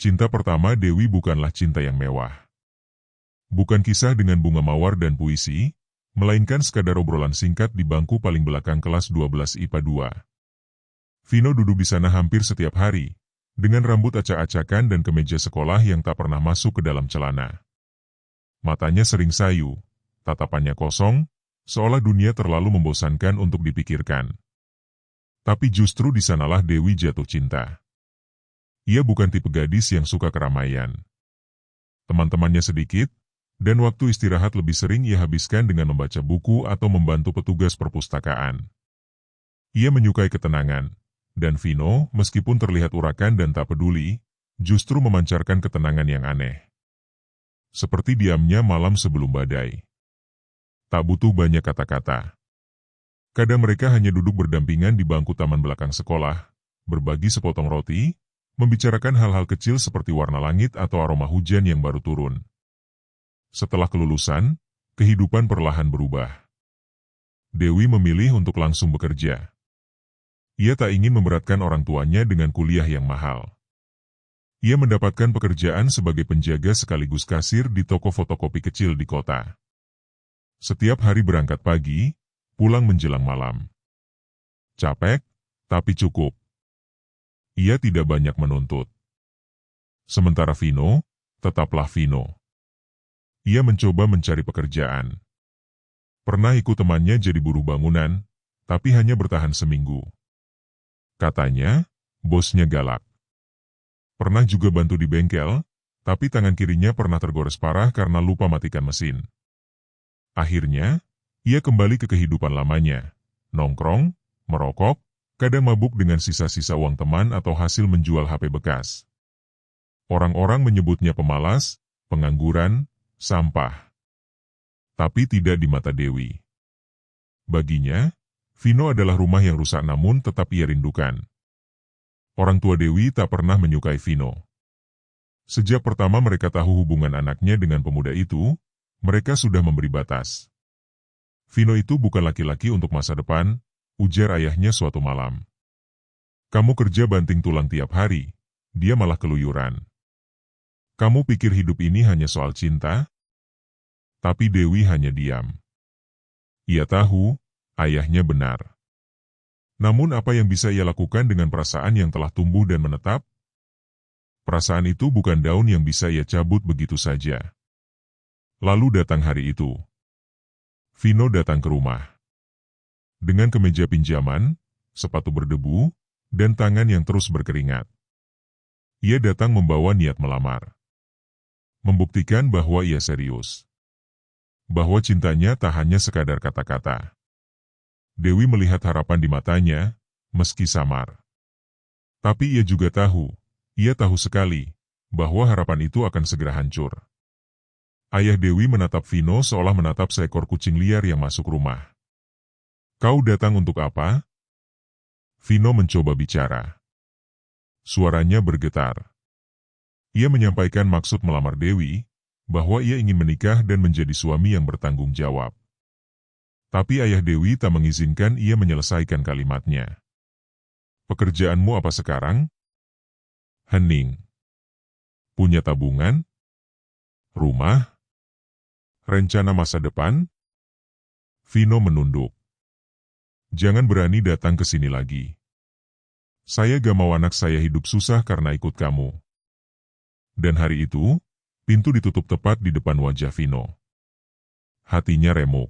Cinta pertama Dewi bukanlah cinta yang mewah. Bukan kisah dengan bunga mawar dan puisi, melainkan sekadar obrolan singkat di bangku paling belakang kelas 12 IPA 2. Vino duduk di sana hampir setiap hari, dengan rambut acak-acakan dan kemeja sekolah yang tak pernah masuk ke dalam celana. Matanya sering sayu, tatapannya kosong, seolah dunia terlalu membosankan untuk dipikirkan. Tapi justru di sanalah Dewi jatuh cinta. Ia bukan tipe gadis yang suka keramaian. Teman-temannya sedikit, dan waktu istirahat lebih sering ia habiskan dengan membaca buku atau membantu petugas perpustakaan. Ia menyukai ketenangan, dan Vino, meskipun terlihat urakan dan tak peduli, justru memancarkan ketenangan yang aneh. Seperti diamnya malam sebelum badai. Tak butuh banyak kata-kata. Kadang mereka hanya duduk berdampingan di bangku taman belakang sekolah, berbagi sepotong roti, membicarakan hal-hal kecil seperti warna langit atau aroma hujan yang baru turun. Setelah kelulusan, kehidupan perlahan berubah. Dewi memilih untuk langsung bekerja. Ia tak ingin memberatkan orang tuanya dengan kuliah yang mahal. Ia mendapatkan pekerjaan sebagai penjaga sekaligus kasir di toko fotokopi kecil di kota. Setiap hari berangkat pagi, pulang menjelang malam. Capek, tapi cukup. Ia tidak banyak menuntut. Sementara Vino, tetaplah Vino. Ia mencoba mencari pekerjaan. Pernah ikut temannya jadi buruh bangunan, tapi hanya bertahan seminggu. Katanya, bosnya galak. Pernah juga bantu di bengkel, tapi tangan kirinya pernah tergores parah karena lupa matikan mesin. Akhirnya, ia kembali ke kehidupan lamanya, nongkrong, merokok, kadang mabuk dengan sisa-sisa uang teman atau hasil menjual HP bekas. Orang-orang menyebutnya pemalas, pengangguran, sampah. Tapi tidak di mata Dewi. Baginya, Vino adalah rumah yang rusak namun tetap ia rindukan. Orang tua Dewi tak pernah menyukai Vino. Sejak pertama mereka tahu hubungan anaknya dengan pemuda itu, mereka sudah memberi batas. Vino itu bukan laki-laki untuk masa depan, ujar ayahnya suatu malam. Kamu kerja banting tulang tiap hari, dia malah keluyuran. Kamu pikir hidup ini hanya soal cinta? Tapi Dewi hanya diam. Ia tahu, ayahnya benar. Namun apa yang bisa ia lakukan dengan perasaan yang telah tumbuh dan menetap? Perasaan itu bukan daun yang bisa ia cabut begitu saja. Lalu datang hari itu. Vino datang ke rumah. Dengan kemeja pinjaman, sepatu berdebu, dan tangan yang terus berkeringat. Ia datang membawa niat melamar. Membuktikan bahwa ia serius. Bahwa cintanya tak hanya sekadar kata-kata. Dewi melihat harapan di matanya, meski samar. Tapi ia juga tahu, ia tahu sekali, bahwa harapan itu akan segera hancur. Ayah Dewi menatap Vino seolah menatap seekor kucing liar yang masuk rumah. Kau datang untuk apa? Vino mencoba bicara. Suaranya bergetar. Ia menyampaikan maksud melamar Dewi, bahwa ia ingin menikah dan menjadi suami yang bertanggung jawab. Tapi ayah Dewi tak mengizinkan ia menyelesaikan kalimatnya. Pekerjaanmu apa sekarang? Hening. Punya tabungan? Rumah? Rencana masa depan? Vino menunduk. Jangan berani datang ke sini lagi. Saya gak mau anak saya hidup susah karena ikut kamu. Dan hari itu, pintu ditutup tepat di depan wajah Vino. Hatinya remuk.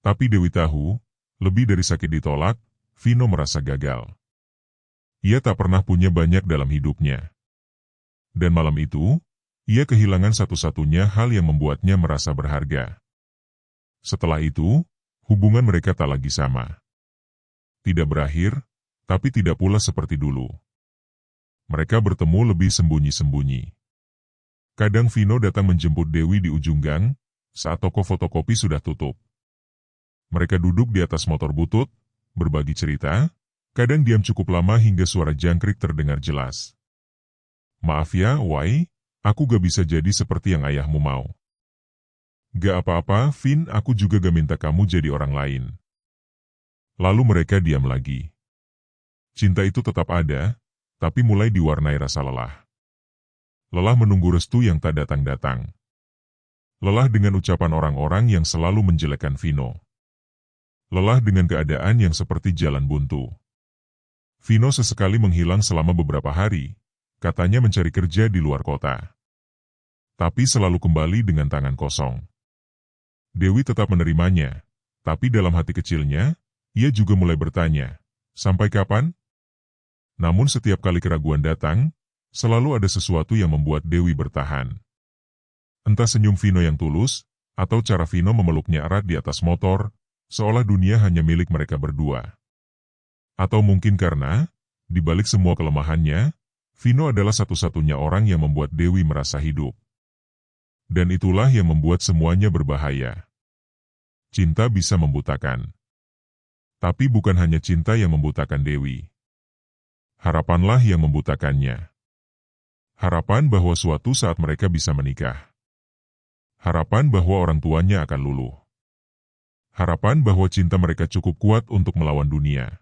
Tapi Dewi tahu, lebih dari sakit ditolak, Vino merasa gagal. Ia tak pernah punya banyak dalam hidupnya. Dan malam itu, ia kehilangan satu-satunya hal yang membuatnya merasa berharga. Setelah itu, hubungan mereka tak lagi sama. Tidak berakhir, tapi tidak pula seperti dulu. Mereka bertemu lebih sembunyi-sembunyi. Kadang Vino datang menjemput Dewi di ujung gang, saat toko fotokopi sudah tutup. Mereka duduk di atas motor butut, berbagi cerita, kadang diam cukup lama hingga suara jangkrik terdengar jelas. Maaf ya, Wai, aku gak bisa jadi seperti yang ayahmu mau. Gak apa-apa, Vin, aku juga gak minta kamu jadi orang lain. Lalu mereka diam lagi. Cinta itu tetap ada, tapi mulai diwarnai rasa lelah. Lelah menunggu restu yang tak datang-datang. Lelah dengan ucapan orang-orang yang selalu menjelekkan Vino. Lelah dengan keadaan yang seperti jalan buntu. Vino sesekali menghilang selama beberapa hari, katanya mencari kerja di luar kota. Tapi selalu kembali dengan tangan kosong. Dewi tetap menerimanya, tapi dalam hati kecilnya, ia juga mulai bertanya, sampai kapan? Namun setiap kali keraguan datang, selalu ada sesuatu yang membuat Dewi bertahan. Entah senyum Vino yang tulus, atau cara Vino memeluknya erat di atas motor, seolah dunia hanya milik mereka berdua. Atau mungkin karena, di balik semua kelemahannya, Vino adalah satu-satunya orang yang membuat Dewi merasa hidup. Dan itulah yang membuat semuanya berbahaya. Cinta bisa membutakan. Tapi bukan hanya cinta yang membutakan Dewi. Harapanlah yang membutakannya. Harapan bahwa suatu saat mereka bisa menikah. Harapan bahwa orang tuanya akan luluh. Harapan bahwa cinta mereka cukup kuat untuk melawan dunia.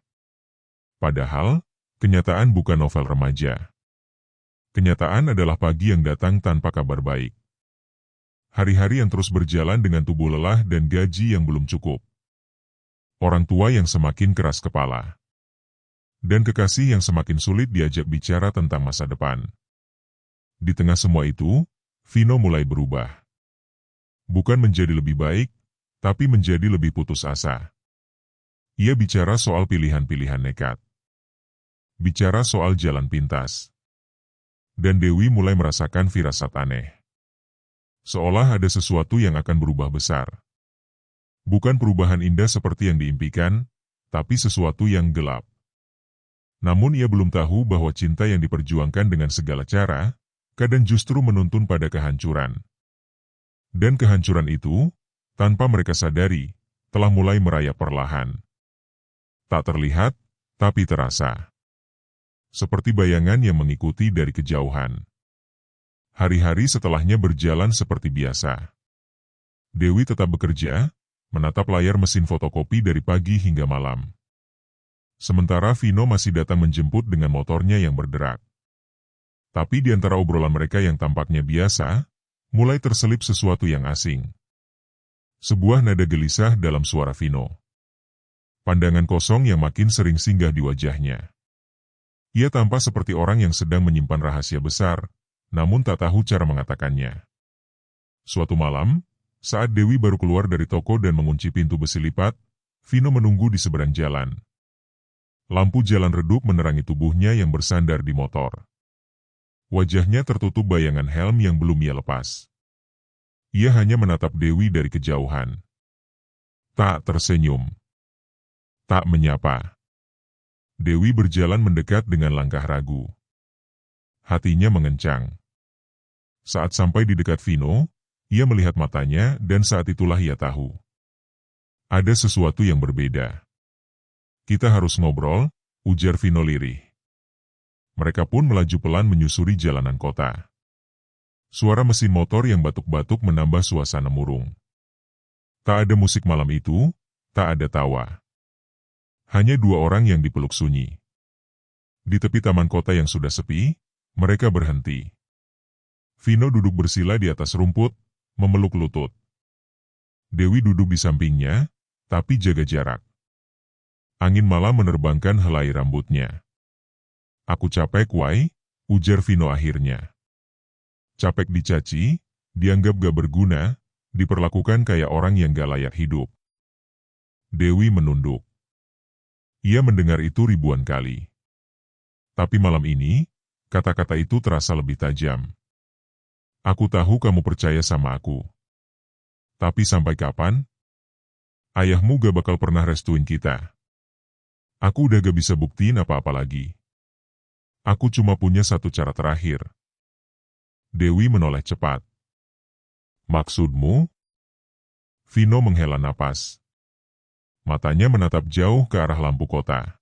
Padahal, kenyataan bukan novel remaja. Kenyataan adalah pagi yang datang tanpa kabar baik. Hari-hari yang terus berjalan dengan tubuh lelah dan gaji yang belum cukup. Orang tua yang semakin keras kepala. Dan kekasih yang semakin sulit diajak bicara tentang masa depan. Di tengah semua itu, Vino mulai berubah. Bukan menjadi lebih baik, tapi menjadi lebih putus asa. Ia bicara soal pilihan-pilihan nekat. Bicara soal jalan pintas. Dan Dewi mulai merasakan firasat aneh. Seolah ada sesuatu yang akan berubah besar. Bukan perubahan indah seperti yang diimpikan, tapi sesuatu yang gelap. Namun ia belum tahu bahwa cinta yang diperjuangkan dengan segala cara, kadang justru menuntun pada kehancuran. Dan kehancuran itu, tanpa mereka sadari, telah mulai merayap perlahan. Tak terlihat, tapi terasa. Seperti bayangan yang mengikuti dari kejauhan. Hari-hari setelahnya berjalan seperti biasa. Dewi tetap bekerja, menatap layar mesin fotokopi dari pagi hingga malam. Sementara Vino masih datang menjemput dengan motornya yang berderak. Tapi di antara obrolan mereka yang tampaknya biasa, mulai terselip sesuatu yang asing. Sebuah nada gelisah dalam suara Vino. Pandangan kosong yang makin sering singgah di wajahnya. Ia tampak seperti orang yang sedang menyimpan rahasia besar, namun tak tahu cara mengatakannya. Suatu malam, saat Dewi baru keluar dari toko dan mengunci pintu besi lipat, Vino menunggu di seberang jalan. Lampu jalan redup menerangi tubuhnya yang bersandar di motor. Wajahnya tertutup bayangan helm yang belum ia lepas. Ia hanya menatap Dewi dari kejauhan. Tak tersenyum. Tak menyapa. Dewi berjalan mendekat dengan langkah ragu. Hatinya mengencang. Saat sampai di dekat Vino, ia melihat matanya dan saat itulah ia tahu. Ada sesuatu yang berbeda. Kita harus ngobrol, ujar Vino lirih. Mereka pun melaju pelan menyusuri jalanan kota. Suara mesin motor yang batuk-batuk menambah suasana murung. Tak ada musik malam itu, tak ada tawa. Hanya dua orang yang dipeluk sunyi. Di tepi taman kota yang sudah sepi, mereka berhenti. Vino duduk bersila di atas rumput, memeluk lutut. Dewi duduk di sampingnya, tapi jaga jarak. Angin malam menerbangkan helai rambutnya. Aku capek, Wai, ujar Vino akhirnya. Capek dicaci, dianggap gak berguna, diperlakukan kayak orang yang gak layak hidup. Dewi menunduk. Ia mendengar itu ribuan kali. Tapi malam ini, kata-kata itu terasa lebih tajam. Aku tahu kamu percaya sama aku. Tapi sampai kapan? Ayahmu gak bakal pernah restuin kita. Aku udah gak bisa buktiin apa-apa lagi. Aku cuma punya satu cara terakhir. Dewi menoleh cepat. Maksudmu? Vino menghela napas. Matanya menatap jauh ke arah lampu kota.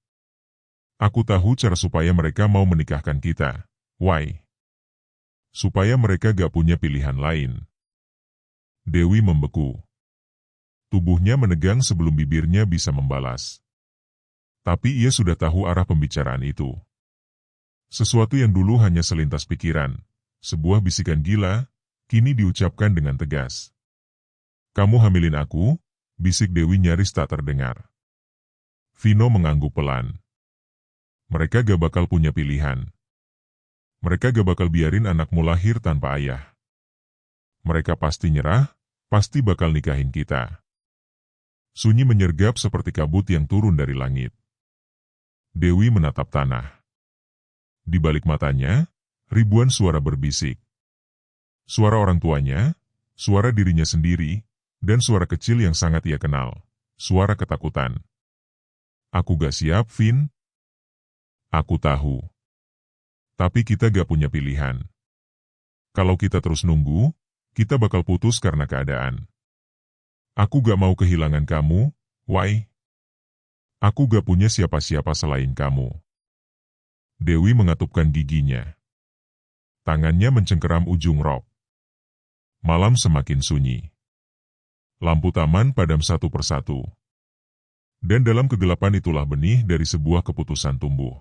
Aku tahu cara supaya mereka mau menikahkan kita. Why? Supaya mereka gak punya pilihan lain. Dewi membeku. Tubuhnya menegang sebelum bibirnya bisa membalas. Tapi ia sudah tahu arah pembicaraan itu. Sesuatu yang dulu hanya selintas pikiran, Sebuah bisikan gila, kini diucapkan dengan tegas. Kamu hamilin aku? Bisik Dewi nyaris tak terdengar. Vino mengangguk pelan. Mereka gak bakal punya pilihan. Mereka gak bakal biarin anakmu lahir tanpa ayah. Mereka pasti nyerah, pasti bakal nikahin kita. Sunyi menyergap seperti kabut yang turun dari langit. Dewi menatap tanah. Di balik matanya, ribuan suara berbisik. Suara orang tuanya, suara dirinya sendiri, dan suara kecil yang sangat ia kenal. Suara ketakutan. Aku gak siap, Vin. Aku tahu. Tapi kita gak punya pilihan. Kalau kita terus nunggu, kita bakal putus karena keadaan. Aku gak mau kehilangan kamu, Wai. Aku gak punya siapa-siapa selain kamu. Dewi mengatupkan giginya. Tangannya mencengkeram ujung rok. Malam semakin sunyi. Lampu taman padam satu persatu. Dan dalam kegelapan itulah benih dari sebuah keputusan tumbuh.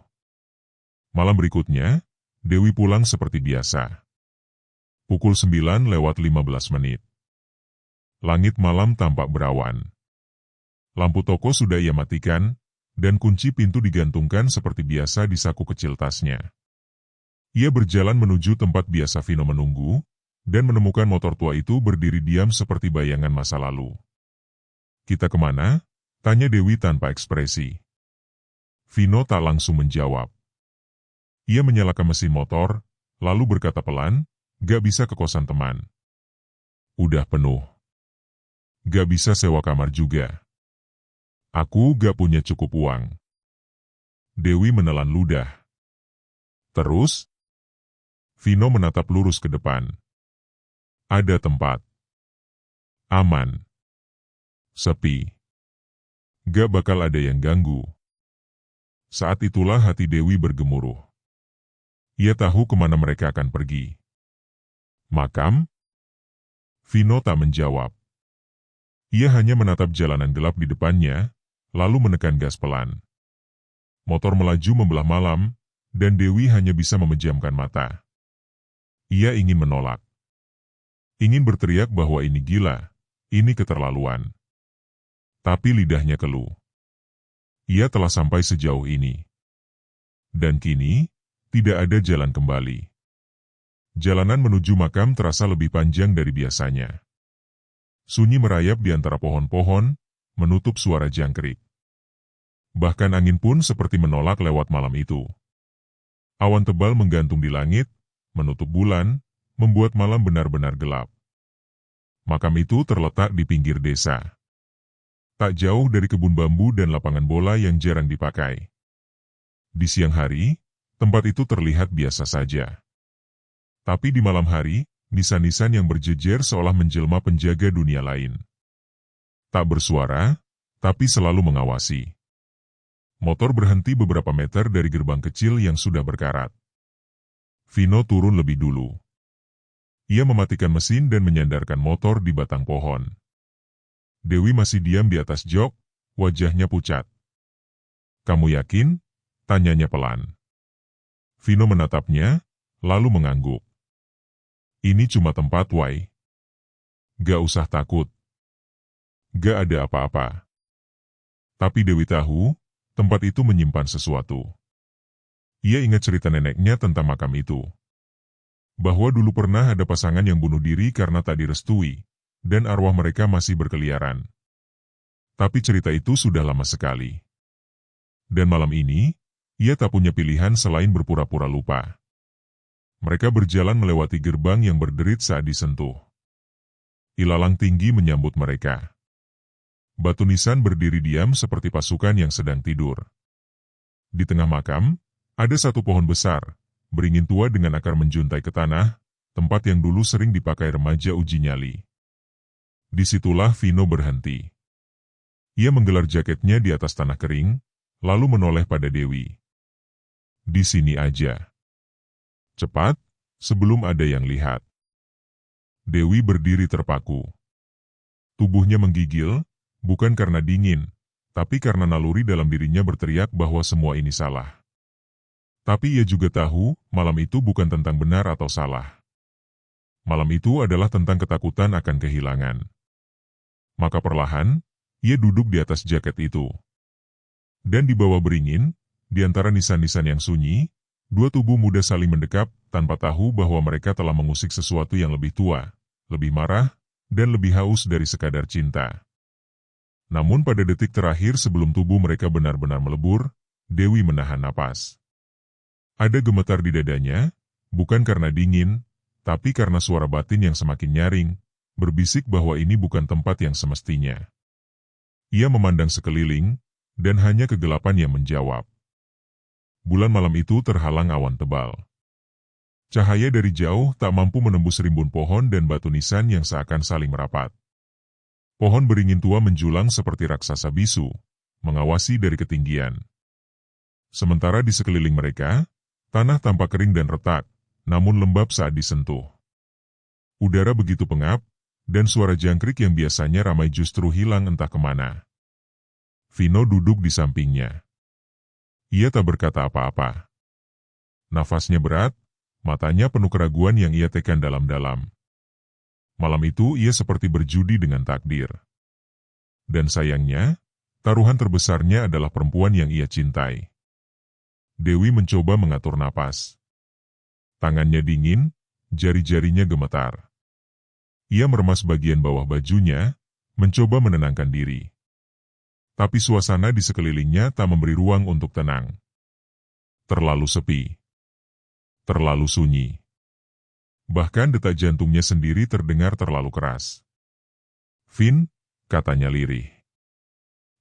Malam berikutnya, Dewi pulang seperti biasa. Pukul 9:15. Langit malam tampak berawan. Lampu toko sudah ia matikan, dan kunci pintu digantungkan seperti biasa di saku kecil tasnya. Ia berjalan menuju tempat biasa Vino menunggu, dan menemukan motor tua itu berdiri diam seperti bayangan masa lalu. Kita kemana? Tanya Dewi tanpa ekspresi. Vino tak langsung menjawab. Ia menyalakan mesin motor, lalu berkata pelan, gak bisa ke kosan teman. Udah penuh. Gak bisa sewa kamar juga. Aku gak punya cukup uang. Dewi menelan ludah. Terus? Vino menatap lurus ke depan. Ada tempat. Aman. Sepi. Gak bakal ada yang ganggu. Saat itulah hati Dewi bergemuruh. Ia tahu kemana mereka akan pergi. Makam? Vino tak menjawab. Ia hanya menatap jalanan gelap di depannya, lalu menekan gas pelan. Motor melaju membelah malam, dan Dewi hanya bisa memejamkan mata. Ia ingin menolak. Ingin berteriak bahwa ini gila, ini keterlaluan. Tapi lidahnya keluh. Ia telah sampai sejauh ini. Dan kini, tidak ada jalan kembali. Jalanan menuju makam terasa lebih panjang dari biasanya. Sunyi merayap di antara pohon-pohon, menutup suara jangkrik. Bahkan angin pun seperti menolak lewat malam itu. Awan tebal menggantung di langit, menutup bulan, membuat malam benar-benar gelap. Makam itu terletak di pinggir desa. Tak jauh dari kebun bambu dan lapangan bola yang jarang dipakai. Di siang hari, tempat itu terlihat biasa saja. Tapi di malam hari, nisan-nisan yang berjejer seolah menjelma penjaga dunia lain. Tak bersuara, tapi selalu mengawasi. Motor berhenti beberapa meter dari gerbang kecil yang sudah berkarat. Vino turun lebih dulu. Ia mematikan mesin dan menyandarkan motor di batang pohon. Dewi masih diam di atas jok, wajahnya pucat. Kamu yakin? Tanyanya pelan. Vino menatapnya, lalu mengangguk. Ini cuma tempat, Wai. Gak usah takut. Gak ada apa-apa. Tapi Dewi tahu, tempat itu menyimpan sesuatu. Ia ingat cerita neneknya tentang makam itu. Bahwa dulu pernah ada pasangan yang bunuh diri karena tak direstui, dan arwah mereka masih berkeliaran. Tapi cerita itu sudah lama sekali. Dan malam ini, ia tak punya pilihan selain berpura-pura lupa. Mereka berjalan melewati gerbang yang berderit saat disentuh. Ilalang tinggi menyambut mereka. Batu nisan berdiri diam seperti pasukan yang sedang tidur. Di tengah makam, ada satu pohon besar, beringin tua dengan akar menjuntai ke tanah, tempat yang dulu sering dipakai remaja uji nyali. Disitulah Vino berhenti. Ia menggelar jaketnya di atas tanah kering, lalu menoleh pada Dewi. Di sini aja. Cepat, sebelum ada yang lihat. Dewi berdiri terpaku. Tubuhnya menggigil, bukan karena dingin, tapi karena naluri dalam dirinya berteriak bahwa semua ini salah. Tapi ia juga tahu, malam itu bukan tentang benar atau salah. Malam itu adalah tentang ketakutan akan kehilangan. Maka perlahan, ia duduk di atas jaket itu. Dan di bawah beringin, di antara nisan-nisan yang sunyi, dua tubuh muda saling mendekap tanpa tahu bahwa mereka telah mengusik sesuatu yang lebih tua, lebih marah, dan lebih haus dari sekadar cinta. Namun pada detik terakhir sebelum tubuh mereka benar-benar melebur, Dewi menahan napas. Ada gemetar di dadanya, bukan karena dingin, tapi karena suara batin yang semakin nyaring, berbisik bahwa ini bukan tempat yang semestinya. Ia memandang sekeliling, dan hanya kegelapan yang menjawab. Bulan malam itu terhalang awan tebal. Cahaya dari jauh tak mampu menembus rimbun pohon dan batu nisan yang seakan saling merapat. Pohon beringin tua menjulang seperti raksasa bisu, mengawasi dari ketinggian. Sementara di sekeliling mereka, tanah tampak kering dan retak, namun lembab saat disentuh. Udara begitu pengap, dan suara jangkrik yang biasanya ramai justru hilang entah kemana. Vino duduk di sampingnya. Ia tak berkata apa-apa. Nafasnya berat, matanya penuh keraguan yang ia tekan dalam-dalam. Malam itu ia seperti berjudi dengan takdir. Dan sayangnya, taruhan terbesarnya adalah perempuan yang ia cintai. Dewi mencoba mengatur napas. Tangannya dingin, jari-jarinya gemetar. Ia meremas bagian bawah bajunya, mencoba menenangkan diri. Tapi suasana di sekelilingnya tak memberi ruang untuk tenang. Terlalu sepi. Terlalu sunyi. Bahkan detak jantungnya sendiri terdengar terlalu keras. "Vin," katanya lirih.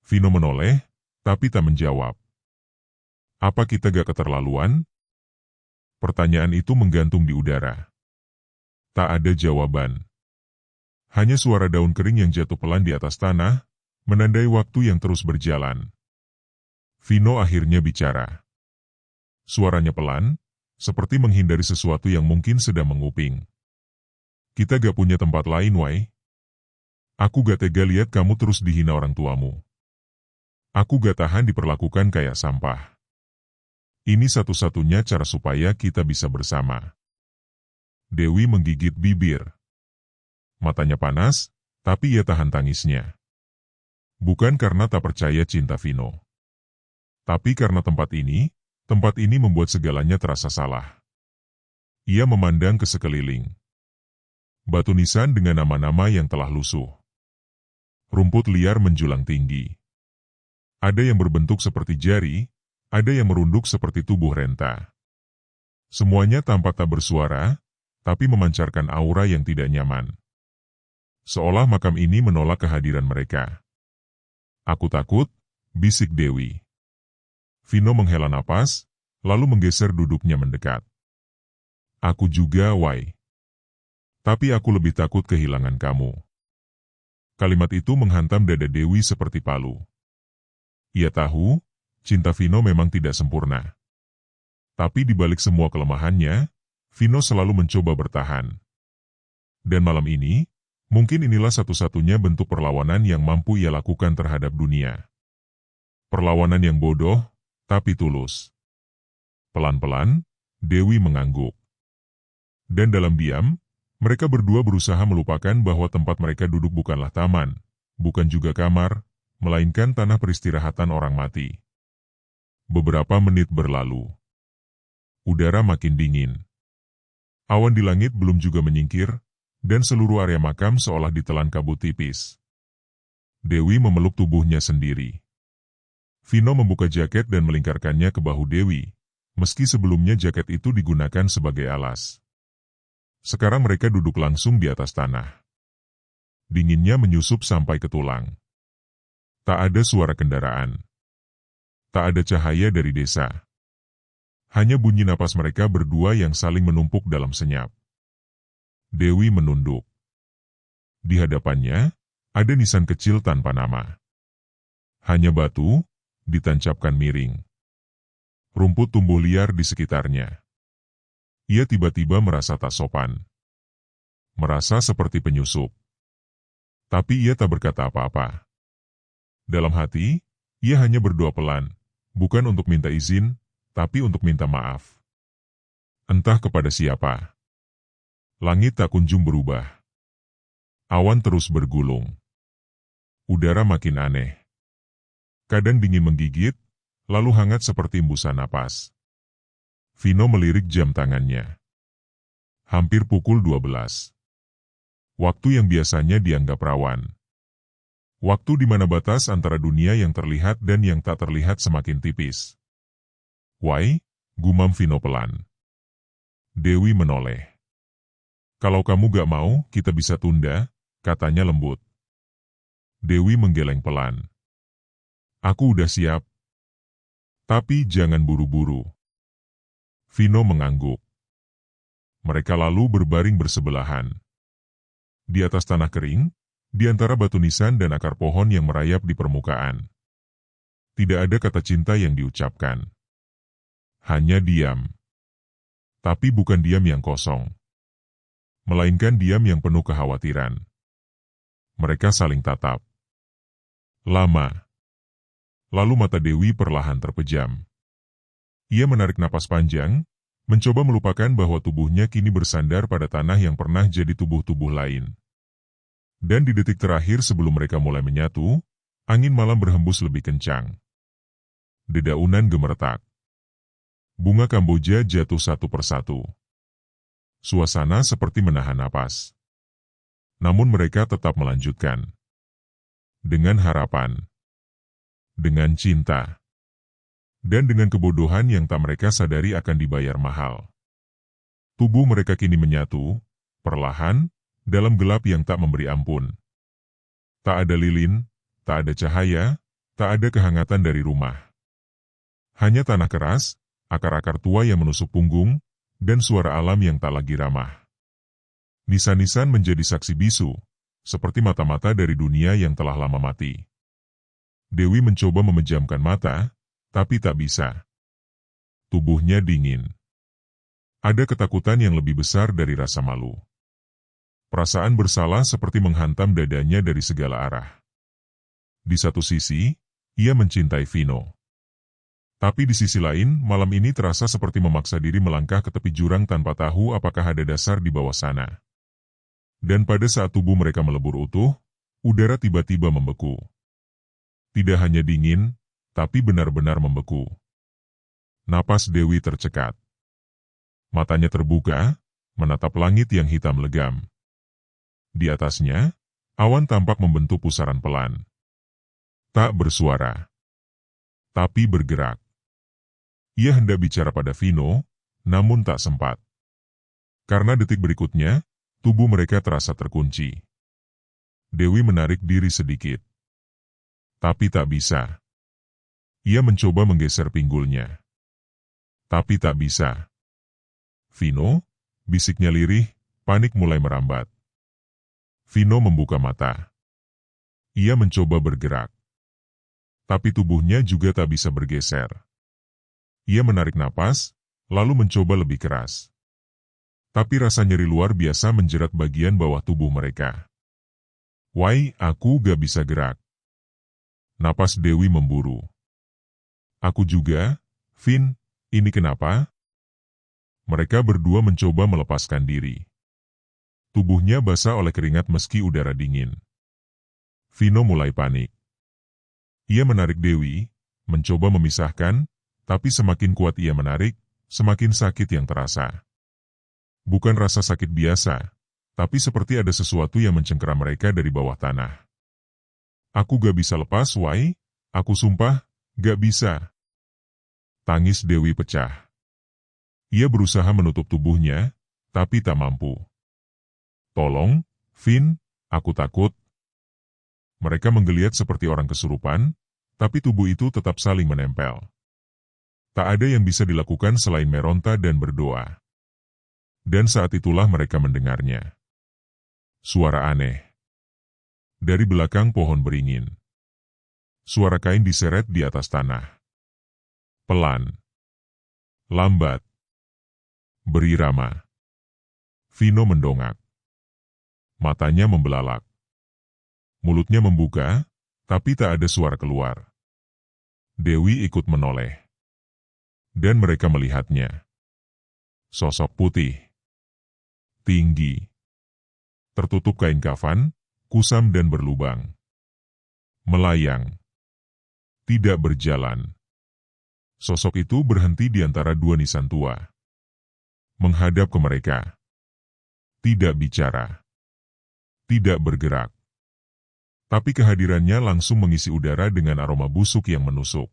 Vino menoleh, tapi tak menjawab. "Apa kita gak keterlaluan?" Pertanyaan itu menggantung di udara. Tak ada jawaban. Hanya suara daun kering yang jatuh pelan di atas tanah, menandai waktu yang terus berjalan. Vino akhirnya bicara. Suaranya pelan, seperti menghindari sesuatu yang mungkin sedang menguping. "Kita gak punya tempat lain, Wai. Aku gak tega lihat kamu terus dihina orang tuamu. Aku gak tahan diperlakukan kayak sampah. Ini satu-satunya cara supaya kita bisa bersama." Dewi menggigit bibir. Matanya panas, tapi ia tahan tangisnya. Bukan karena tak percaya cinta Vino. Tapi karena tempat ini membuat segalanya terasa salah. Ia memandang ke sekeliling. Batu nisan dengan nama-nama yang telah lusuh. Rumput liar menjulang tinggi. Ada yang berbentuk seperti jari, ada yang merunduk seperti tubuh renta. Semuanya tampak tak bersuara, tapi memancarkan aura yang tidak nyaman. Seolah makam ini menolak kehadiran mereka. "Aku takut," bisik Dewi. Vino menghela napas, lalu menggeser duduknya mendekat. "Aku juga, Wai. Tapi aku lebih takut kehilangan kamu." Kalimat itu menghantam dada Dewi seperti palu. Ia tahu, cinta Vino memang tidak sempurna. Tapi di balik semua kelemahannya, Vino selalu mencoba bertahan. Dan malam ini, mungkin inilah satu-satunya bentuk perlawanan yang mampu ia lakukan terhadap dunia. Perlawanan yang bodoh, tapi tulus. Pelan-pelan, Dewi mengangguk. Dan dalam diam, mereka berdua berusaha melupakan bahwa tempat mereka duduk bukanlah taman, bukan juga kamar, melainkan tanah peristirahatan orang mati. Beberapa menit berlalu. Udara makin dingin. Awan di langit belum juga menyingkir, dan seluruh area makam seolah ditelan kabut tipis. Dewi memeluk tubuhnya sendiri. Vino membuka jaket dan melingkarkannya ke bahu Dewi, meski sebelumnya jaket itu digunakan sebagai alas. Sekarang mereka duduk langsung di atas tanah. Dinginnya menyusup sampai ke tulang. Tak ada suara kendaraan. Tak ada cahaya dari desa. Hanya bunyi napas mereka berdua yang saling menumpuk dalam senyap. Dewi menunduk. Di hadapannya, ada nisan kecil tanpa nama. Hanya batu, ditancapkan miring. Rumput tumbuh liar di sekitarnya. Ia tiba-tiba merasa tak sopan. Merasa seperti penyusup. Tapi ia tak berkata apa-apa. Dalam hati, ia hanya berdoa pelan, bukan untuk minta izin, tapi untuk minta maaf. Entah kepada siapa. Langit tak kunjung berubah. Awan terus bergulung. Udara makin aneh. Kadang dingin menggigit, lalu hangat seperti embusan napas. Vino melirik jam tangannya. Hampir pukul 12. Waktu yang biasanya dianggap rawan. Waktu di mana batas antara dunia yang terlihat dan yang tak terlihat semakin tipis. "Why?" gumam Vino pelan. Dewi menoleh. "Kalau kamu gak mau, kita bisa tunda," katanya lembut. Dewi menggeleng pelan. "Aku udah siap. Tapi jangan buru-buru." Vino mengangguk. Mereka lalu berbaring bersebelahan. Di atas tanah kering, di antara batu nisan dan akar pohon yang merayap di permukaan. Tidak ada kata cinta yang diucapkan. Hanya diam. Tapi bukan diam yang kosong. Melainkan diam yang penuh kekhawatiran. Mereka saling tatap. Lama. Lalu mata Dewi perlahan terpejam. Ia menarik napas panjang, mencoba melupakan bahwa tubuhnya kini bersandar pada tanah yang pernah jadi tubuh-tubuh lain. Dan di detik terakhir sebelum mereka mulai menyatu, angin malam berhembus lebih kencang. Dedaunan gemeretak. Bunga Kamboja jatuh satu persatu. Suasana seperti menahan napas. Namun mereka tetap melanjutkan. Dengan harapan. Dengan cinta. Dan dengan kebodohan yang tak mereka sadari akan dibayar mahal. Tubuh mereka kini menyatu, perlahan, dalam gelap yang tak memberi ampun. Tak ada lilin, tak ada cahaya, tak ada kehangatan dari rumah. Hanya tanah keras, akar-akar tua yang menusuk punggung, dan suara alam yang tak lagi ramah. Nisan-nisan menjadi saksi bisu, seperti mata-mata dari dunia yang telah lama mati. Dewi mencoba memejamkan mata, tapi tak bisa. Tubuhnya dingin. Ada ketakutan yang lebih besar dari rasa malu. Perasaan bersalah seperti menghantam dadanya dari segala arah. Di satu sisi, ia mencintai Vino. Tapi di sisi lain, malam ini terasa seperti memaksa diri melangkah ke tepi jurang tanpa tahu apakah ada dasar di bawah sana. Dan pada saat tubuh mereka melebur utuh, udara tiba-tiba membeku. Tidak hanya dingin, tapi benar-benar membeku. Napas Dewi tercekat. Matanya terbuka, menatap langit yang hitam legam. Di atasnya, awan tampak membentuk pusaran pelan. Tak bersuara. Tapi bergerak. Ia hendak bicara pada Vino, namun tak sempat. Karena detik berikutnya, tubuh mereka terasa terkunci. Dewi menarik diri sedikit. Tapi tak bisa. Ia mencoba menggeser pinggulnya. Tapi tak bisa. "Vino," bisiknya lirih, panik mulai merambat. Vino membuka mata. Ia mencoba bergerak. Tapi tubuhnya juga tak bisa bergeser. Ia menarik napas, lalu mencoba lebih keras. Tapi rasa nyeri luar biasa menjerat bagian bawah tubuh mereka. "Why, aku gak bisa gerak." Napas Dewi memburu. "Aku juga, Vin, ini kenapa?" Mereka berdua mencoba melepaskan diri. Tubuhnya basah oleh keringat meski udara dingin. Vino mulai panik. Ia menarik Dewi, mencoba memisahkan, tapi semakin kuat ia menarik, semakin sakit yang terasa. Bukan rasa sakit biasa, tapi seperti ada sesuatu yang mencengkeram mereka dari bawah tanah. "Aku gak bisa lepas, Wai. Aku sumpah, gak bisa." Tangis Dewi pecah. Ia berusaha menutup tubuhnya, tapi tak mampu. "Tolong, Vin, aku takut." Mereka menggeliat seperti orang kesurupan, tapi tubuh itu tetap saling menempel. Tak ada yang bisa dilakukan selain meronta dan berdoa. Dan saat itulah mereka mendengarnya. Suara aneh. Dari belakang pohon beringin. Suara kain diseret di atas tanah. Pelan. Lambat. Berirama. Vino mendongak. Matanya membelalak. Mulutnya membuka, tapi tak ada suara keluar. Dewi ikut menoleh. Dan mereka melihatnya. Sosok putih. tinggi, tertutup kain kafan, kusam dan berlubang. Melayang, tidak berjalan. Sosok itu berhenti di antara dua nisan tua. Menghadap ke mereka. Tidak bicara. Tidak bergerak. Tapi kehadirannya langsung mengisi udara dengan aroma busuk yang menusuk.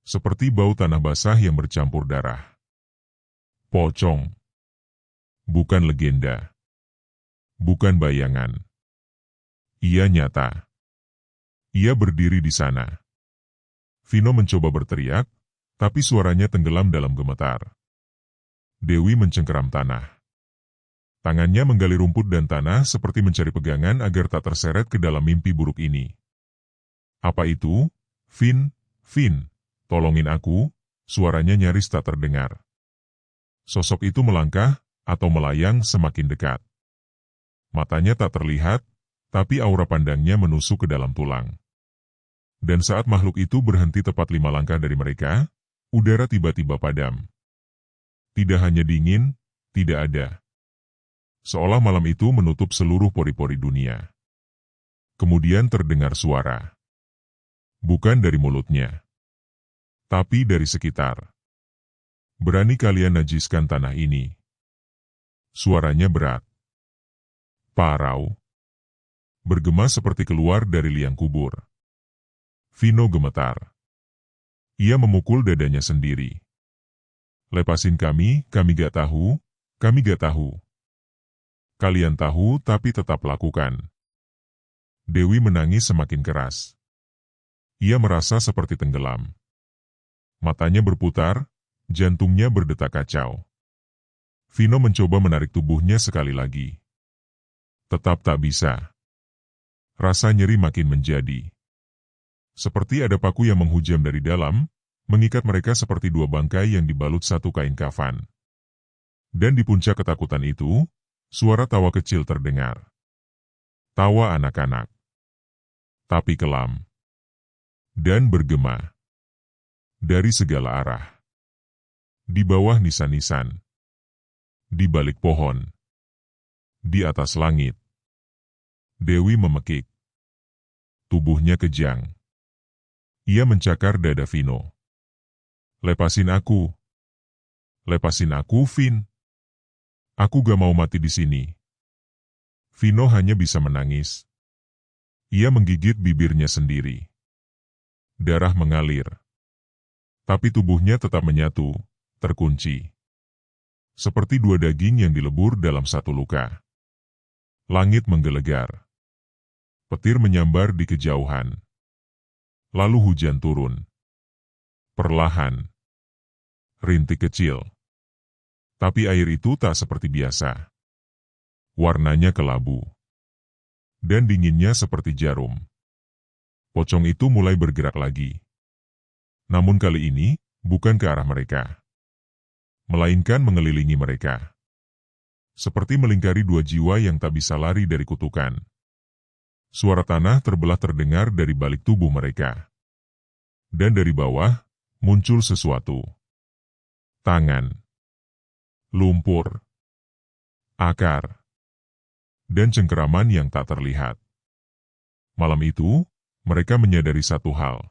Seperti bau tanah basah yang bercampur darah. Pocong. Bukan legenda. Bukan bayangan. Ia nyata. Ia berdiri di sana. Vino mencoba berteriak, tapi suaranya tenggelam dalam gemetar. Dewi mencengkeram tanah. Tangannya menggali rumput dan tanah seperti mencari pegangan agar tak terseret ke dalam mimpi buruk ini. Apa itu? Vin, tolongin aku, suaranya nyaris tak terdengar. Sosok itu melangkah, atau melayang semakin dekat. Matanya tak terlihat, tapi aura pandangnya menusuk ke dalam tulang. Dan saat makhluk itu berhenti tepat 5 langkah dari mereka, udara tiba-tiba padam. Tidak hanya dingin, tidak ada. Seolah malam itu menutup seluruh pori-pori dunia. Kemudian terdengar suara. Bukan dari mulutnya, tapi dari sekitar. Berani kalian najiskan tanah ini? Suaranya berat. Parau. Bergema seperti keluar dari liang kubur. Vino gemetar. Ia memukul dadanya sendiri. Lepasin kami gak tahu, kami gak tahu. Kalian tahu tapi tetap lakukan. Dewi menangis semakin keras. Ia merasa seperti tenggelam. Matanya berputar, jantungnya berdetak kacau. Vino mencoba menarik tubuhnya sekali lagi. Tetap tak bisa. Rasa nyeri makin menjadi. Seperti ada paku yang menghujam dari dalam, mengikat mereka seperti dua bangkai yang dibalut satu kain kafan. Dan di puncak ketakutan itu, suara tawa kecil terdengar. Tawa anak-anak. Tapi kelam. Dan bergema. Dari segala arah. Di bawah nisan-nisan. Di balik pohon. Di atas langit. Dewi memekik. Tubuhnya kejang. Ia mencakar dada Vino. Lepasin aku. Lepasin aku, Vin. Aku gak mau mati di sini. Vino hanya bisa menangis. Ia menggigit bibirnya sendiri. Darah mengalir. Tapi tubuhnya tetap menyatu, terkunci. Seperti dua daging yang dilebur dalam satu luka. Langit menggelegar. Petir menyambar di kejauhan. Lalu hujan turun. Perlahan. Rintik kecil. Tapi air itu tak seperti biasa. Warnanya kelabu. Dan dinginnya seperti jarum. Pocong itu mulai bergerak lagi. Namun kali ini, bukan ke arah mereka. Melainkan mengelilingi mereka. Seperti melingkari dua jiwa yang tak bisa lari dari kutukan. Suara tanah terbelah terdengar dari balik tubuh mereka. Dan dari bawah, muncul sesuatu. Tangan. Lumpur. Akar. Dan cengkeraman yang tak terlihat. Malam itu, mereka menyadari satu hal.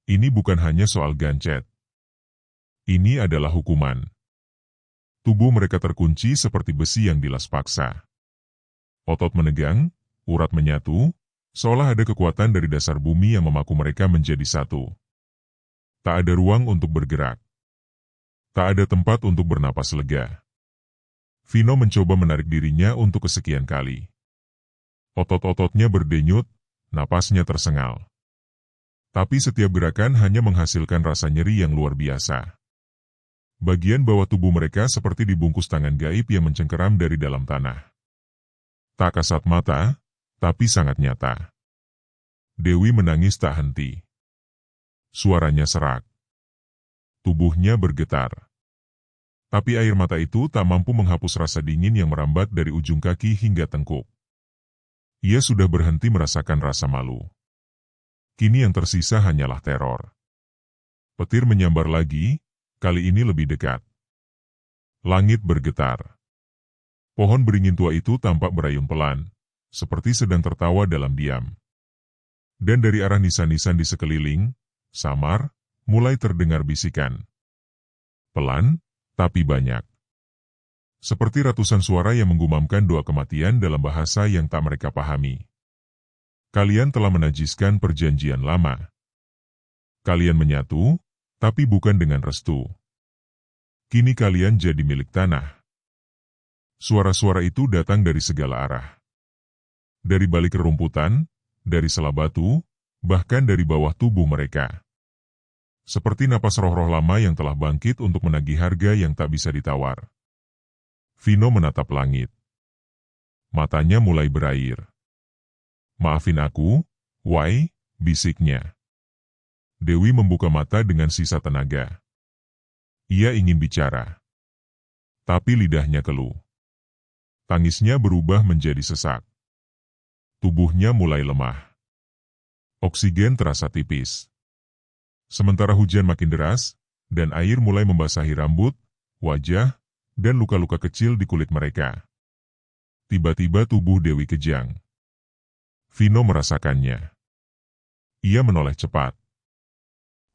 Ini bukan hanya soal gancet. Ini adalah hukuman. Tubuh mereka terkunci seperti besi yang dilas paksa. Otot menegang, urat menyatu, seolah ada kekuatan dari dasar bumi yang memaku mereka menjadi satu. Tak ada ruang untuk bergerak. Tak ada tempat untuk bernapas lega. Vino mencoba menarik dirinya untuk kesekian kali. Otot-ototnya berdenyut, napasnya tersengal. Tapi setiap gerakan hanya menghasilkan rasa nyeri yang luar biasa. Bagian bawah tubuh mereka seperti dibungkus tangan gaib yang mencengkeram dari dalam tanah. Tak kasat mata, tapi sangat nyata. Dewi menangis tak henti. Suaranya serak. Tubuhnya bergetar. Tapi air mata itu tak mampu menghapus rasa dingin yang merambat dari ujung kaki hingga tengkuk. Ia sudah berhenti merasakan rasa malu. Kini yang tersisa hanyalah teror. Petir menyambar lagi, kali ini lebih dekat. Langit bergetar. Pohon beringin tua itu tampak berayun pelan, seperti sedang tertawa dalam diam. Dan dari arah nisan-nisan di sekeliling, samar, mulai terdengar bisikan. Pelan, tapi banyak. Seperti ratusan suara yang menggumamkan doa kematian dalam bahasa yang tak mereka pahami. Kalian telah menajiskan perjanjian lama. Kalian menyatu, tapi bukan dengan restu. Kini kalian jadi milik tanah. Suara-suara itu datang dari segala arah. Dari balik rerumputan, dari sela batu, bahkan dari bawah tubuh mereka. Seperti napas roh-roh lama yang telah bangkit untuk menagih harga yang tak bisa ditawar. Vino menatap langit. Matanya mulai berair. Maafin aku, Wai, bisiknya. Dewi membuka mata dengan sisa tenaga. Ia ingin bicara. Tapi lidahnya keluh. Tangisnya berubah menjadi sesak. Tubuhnya mulai lemah. Oksigen terasa tipis. Sementara hujan makin deras, dan air mulai membasahi rambut, wajah, dan luka-luka kecil di kulit mereka. Tiba-tiba tubuh Dewi kejang. Vino merasakannya. Ia menoleh cepat.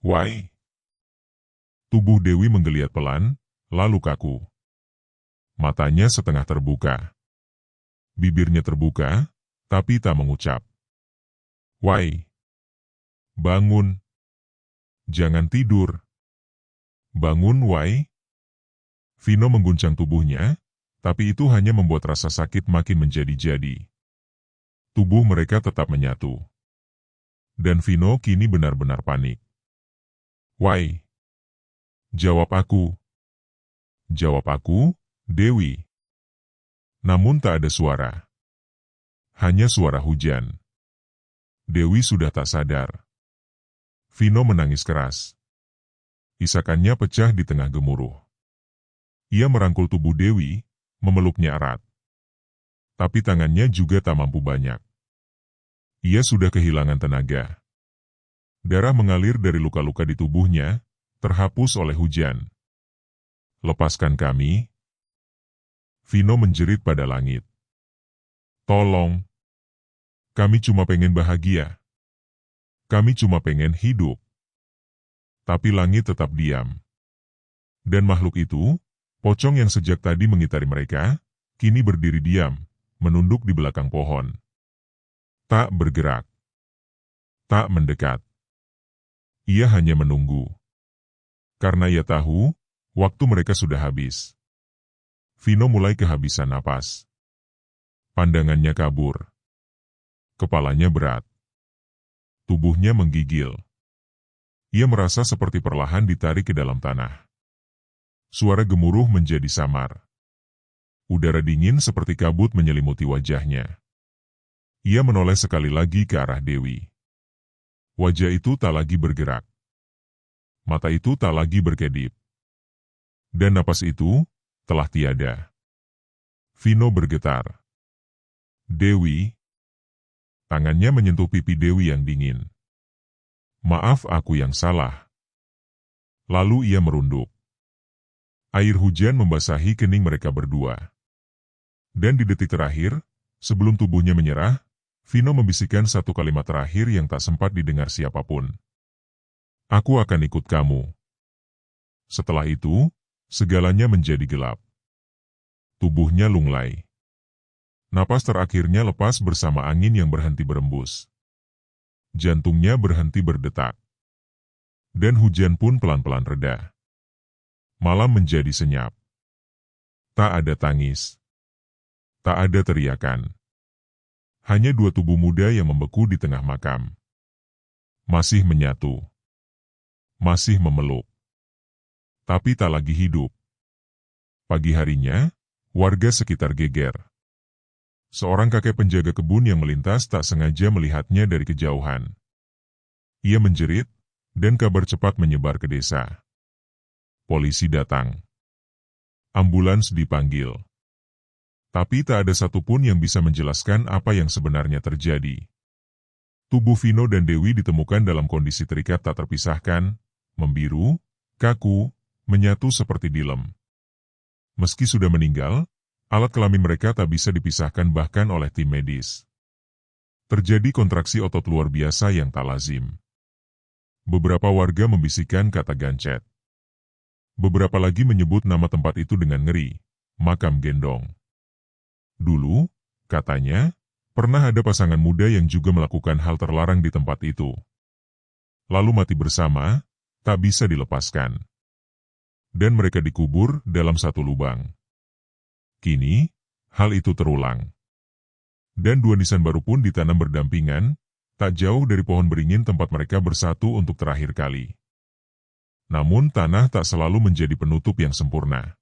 Wai. Tubuh Dewi menggeliat pelan, lalu kaku. Matanya setengah terbuka. Bibirnya terbuka, tapi tak mengucap. Wai. Bangun. Jangan tidur. Bangun, Wai. Vino mengguncang tubuhnya, tapi itu hanya membuat rasa sakit makin menjadi-jadi. Tubuh mereka tetap menyatu. Dan Vino kini benar-benar panik. Wai. Jawab aku. Jawab aku, Dewi. Namun tak ada suara. Hanya suara hujan. Dewi sudah tak sadar. Vino menangis keras. Isakannya pecah di tengah gemuruh. Ia merangkul tubuh Dewi, memeluknya erat. Tapi tangannya juga tak mampu banyak. Ia sudah kehilangan tenaga. Darah mengalir dari luka-luka di tubuhnya, terhapus oleh hujan. Lepaskan kami. Vino menjerit pada langit. Tolong. Kami cuma pengen bahagia. Kami cuma pengen hidup. Tapi langit tetap diam. Dan makhluk itu, pocong yang sejak tadi mengitari mereka, kini berdiri diam, menunduk di belakang pohon. Tak bergerak. Tak mendekat. Ia hanya menunggu. Karena ia tahu, waktu mereka sudah habis. Vino mulai kehabisan napas. Pandangannya kabur. Kepalanya berat. Tubuhnya menggigil. Ia merasa seperti perlahan ditarik ke dalam tanah. Suara gemuruh menjadi samar. Udara dingin seperti kabut menyelimuti wajahnya. Ia menoleh sekali lagi ke arah Dewi. Wajah itu tak lagi bergerak. Mata itu tak lagi berkedip. Dan napas itu telah tiada. Vino bergetar. Dewi. Tangannya menyentuh pipi Dewi yang dingin. Maaf, aku yang salah. Lalu ia merunduk. Air hujan membasahi kening mereka berdua. Dan di detik terakhir, sebelum tubuhnya menyerah, Vino membisikkan satu kalimat terakhir yang tak sempat didengar siapapun. Aku akan ikut kamu. Setelah itu, segalanya menjadi gelap. Tubuhnya lunglai. Napas terakhirnya lepas bersama angin yang berhenti berembus. Jantungnya berhenti berdetak. Dan hujan pun pelan-pelan reda. Malam menjadi senyap. Tak ada tangis. Tak ada teriakan. Hanya dua tubuh muda yang membeku di tengah makam. Masih menyatu. Masih memeluk. Tapi tak lagi hidup. Pagi harinya, warga sekitar geger. Seorang kakek penjaga kebun yang melintas tak sengaja melihatnya dari kejauhan. Ia menjerit, dan kabar cepat menyebar ke desa. Polisi datang. Ambulans dipanggil. Tapi tak ada satupun yang bisa menjelaskan apa yang sebenarnya terjadi. Tubuh Vino dan Dewi ditemukan dalam kondisi terikat tak terpisahkan, membiru, kaku, menyatu seperti dilem. Meski sudah meninggal, Alat kelamin mereka tak bisa dipisahkan bahkan oleh tim medis. Terjadi kontraksi otot luar biasa yang tak lazim. Beberapa warga membisikkan kata gancet. Beberapa lagi menyebut nama tempat itu dengan ngeri, Makam Gendong. Dulu, katanya, pernah ada pasangan muda yang juga melakukan hal terlarang di tempat itu. Lalu mati bersama, tak bisa dilepaskan. Dan mereka dikubur dalam satu lubang. Kini, hal itu terulang. Dan dua nisan baru pun ditanam berdampingan, tak jauh dari pohon beringin tempat mereka bersatu untuk terakhir kali. Namun tanah tak selalu menjadi penutup yang sempurna.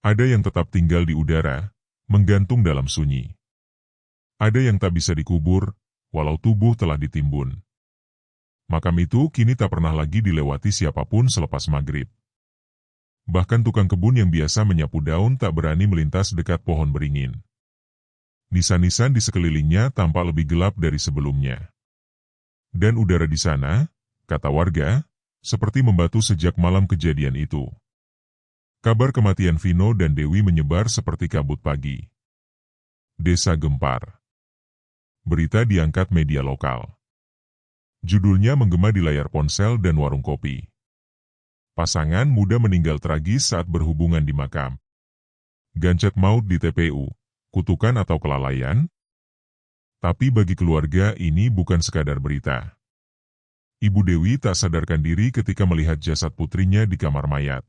Ada yang tetap tinggal di udara, menggantung dalam sunyi. Ada yang tak bisa dikubur, walau tubuh telah ditimbun. Makam itu kini tak pernah lagi dilewati siapapun selepas maghrib. Bahkan tukang kebun yang biasa menyapu daun tak berani melintas dekat pohon beringin. Nisan-nisan di sekelilingnya tampak lebih gelap dari sebelumnya. Dan udara di sana, kata warga, seperti membatu sejak malam kejadian itu. Kabar kematian Vino dan Dewi menyebar seperti kabut pagi. Desa gempar. Berita diangkat media lokal. Judulnya menggema di layar ponsel dan warung kopi. Pasangan muda meninggal tragis saat berhubungan di makam. Gancet maut di TPU, kutukan atau kelalaian? Tapi bagi keluarga ini bukan sekadar berita. Ibu Dewi tak sadarkan diri ketika melihat jasad putrinya di kamar mayat.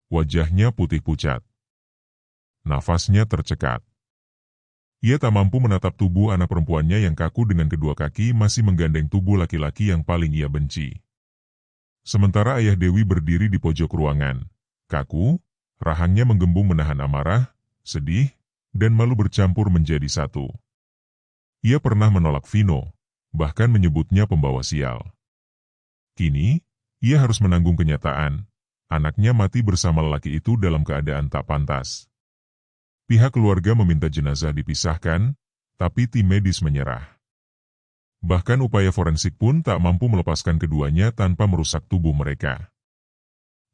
Wajahnya putih pucat. Nafasnya tercekat. Ia tak mampu menatap tubuh anak perempuannya yang kaku dengan kedua kaki masih menggandeng tubuh laki-laki yang paling ia benci. Sementara ayah Dewi berdiri di pojok ruangan, kaku, rahangnya menggembung menahan amarah, sedih, dan malu bercampur menjadi satu. Ia pernah menolak Vino, bahkan menyebutnya pembawa sial. Kini, ia harus menanggung kenyataan, anaknya mati bersama lelaki itu dalam keadaan tak pantas. Pihak keluarga meminta jenazah dipisahkan, tapi tim medis menyerah. Bahkan upaya forensik pun tak mampu melepaskan keduanya tanpa merusak tubuh mereka.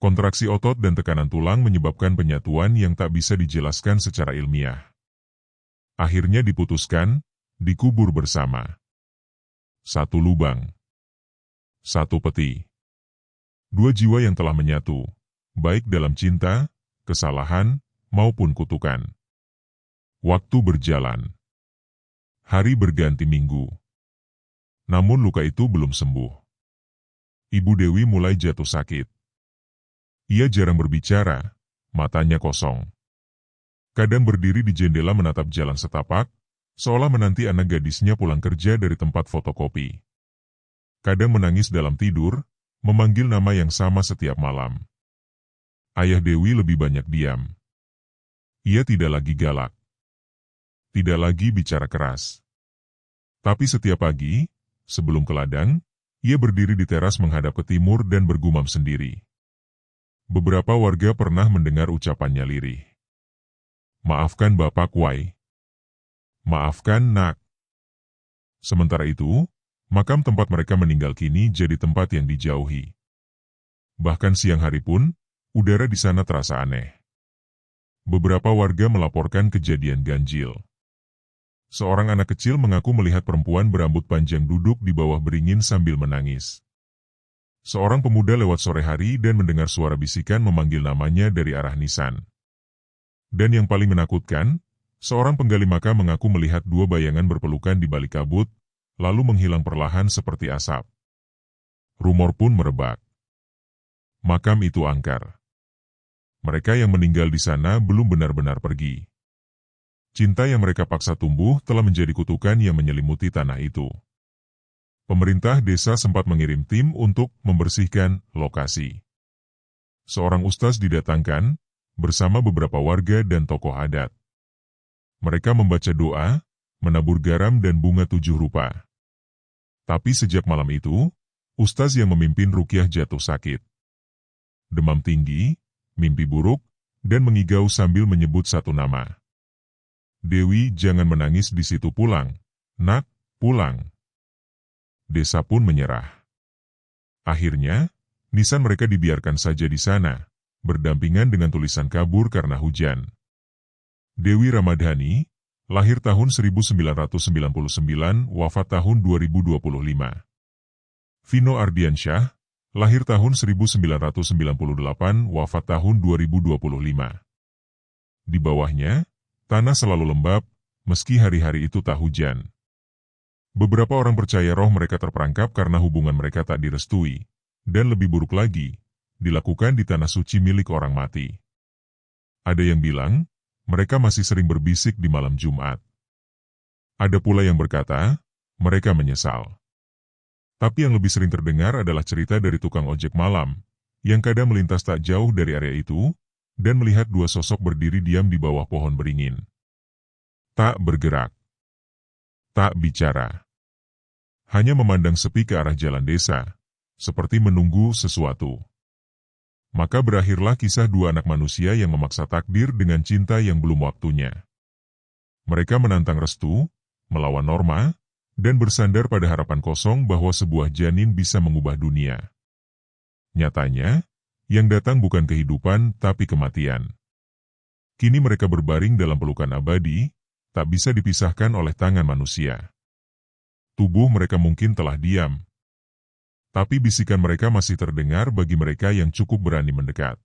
Kontraksi otot dan tekanan tulang menyebabkan penyatuan yang tak bisa dijelaskan secara ilmiah. Akhirnya diputuskan, dikubur bersama. Satu lubang. Satu peti. Dua jiwa yang telah menyatu, baik dalam cinta, kesalahan, maupun kutukan. Waktu berjalan. Hari berganti minggu. Namun luka itu belum sembuh. Ibu Dewi mulai jatuh sakit. Ia jarang berbicara, matanya kosong. Kadang berdiri di jendela menatap jalan setapak, seolah menanti anak gadisnya pulang kerja dari tempat fotokopi. Kadang menangis dalam tidur, memanggil nama yang sama setiap malam. Ayah Dewi lebih banyak diam. Ia tidak lagi galak. Tidak lagi bicara keras. Tapi setiap pagi, sebelum ke ladang, ia berdiri di teras menghadap ke timur dan bergumam sendiri. Beberapa warga pernah mendengar ucapannya lirih. Maafkan Bapak Wai. Maafkan Nak. Sementara itu, makam tempat mereka meninggal kini jadi tempat yang dijauhi. Bahkan siang hari pun, udara di sana terasa aneh. Beberapa warga melaporkan kejadian ganjil. Seorang anak kecil mengaku melihat perempuan berambut panjang duduk di bawah beringin sambil menangis. Seorang pemuda lewat sore hari dan mendengar suara bisikan memanggil namanya dari arah nisan. Dan yang paling menakutkan, seorang penggali makam mengaku melihat dua bayangan berpelukan di balik kabut, lalu menghilang perlahan seperti asap. Rumor pun merebak. Makam itu angker. Mereka yang meninggal di sana belum benar-benar pergi. Cinta yang mereka paksa tumbuh telah menjadi kutukan yang menyelimuti tanah itu. Pemerintah desa sempat mengirim tim untuk membersihkan lokasi. Seorang ustaz didatangkan, bersama beberapa warga dan tokoh adat. Mereka membaca doa, menabur garam dan bunga 7 rupa. Tapi sejak malam itu, ustaz yang memimpin rukyah jatuh sakit. Demam tinggi, mimpi buruk, dan mengigau sambil menyebut satu nama. Dewi, jangan menangis di situ, pulang. Nak, pulang. Desa pun menyerah. Akhirnya, nisan mereka dibiarkan saja di sana, berdampingan dengan tulisan kabur karena hujan. Dewi Ramadhani, lahir tahun 1999, wafat tahun 2025. Vino Ardiansyah, lahir tahun 1998, wafat tahun 2025. Di bawahnya, tanah selalu lembab, meski hari-hari itu tak hujan. Beberapa orang percaya roh mereka terperangkap karena hubungan mereka tak direstui, dan lebih buruk lagi, dilakukan di tanah suci milik orang mati. Ada yang bilang, mereka masih sering berbisik di malam Jumat. Ada pula yang berkata, mereka menyesal. Tapi yang lebih sering terdengar adalah cerita dari tukang ojek malam, yang kadang melintas tak jauh dari area itu, dan melihat dua sosok berdiri diam di bawah pohon beringin. Tak bergerak. Tak bicara. Hanya memandang sepi ke arah jalan desa, seperti menunggu sesuatu. Maka berakhirlah kisah dua anak manusia yang memaksa takdir dengan cinta yang belum waktunya. Mereka menantang restu, melawan norma, dan bersandar pada harapan kosong bahwa sebuah janin bisa mengubah dunia. Nyatanya, yang datang bukan kehidupan tapi kematian. Kini mereka berbaring dalam pelukan abadi, tak bisa dipisahkan oleh tangan manusia. Tubuh mereka mungkin telah diam, tapi bisikan mereka masih terdengar bagi mereka yang cukup berani mendekat.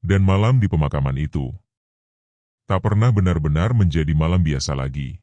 Dan malam di pemakaman itu tak pernah benar-benar menjadi malam biasa lagi.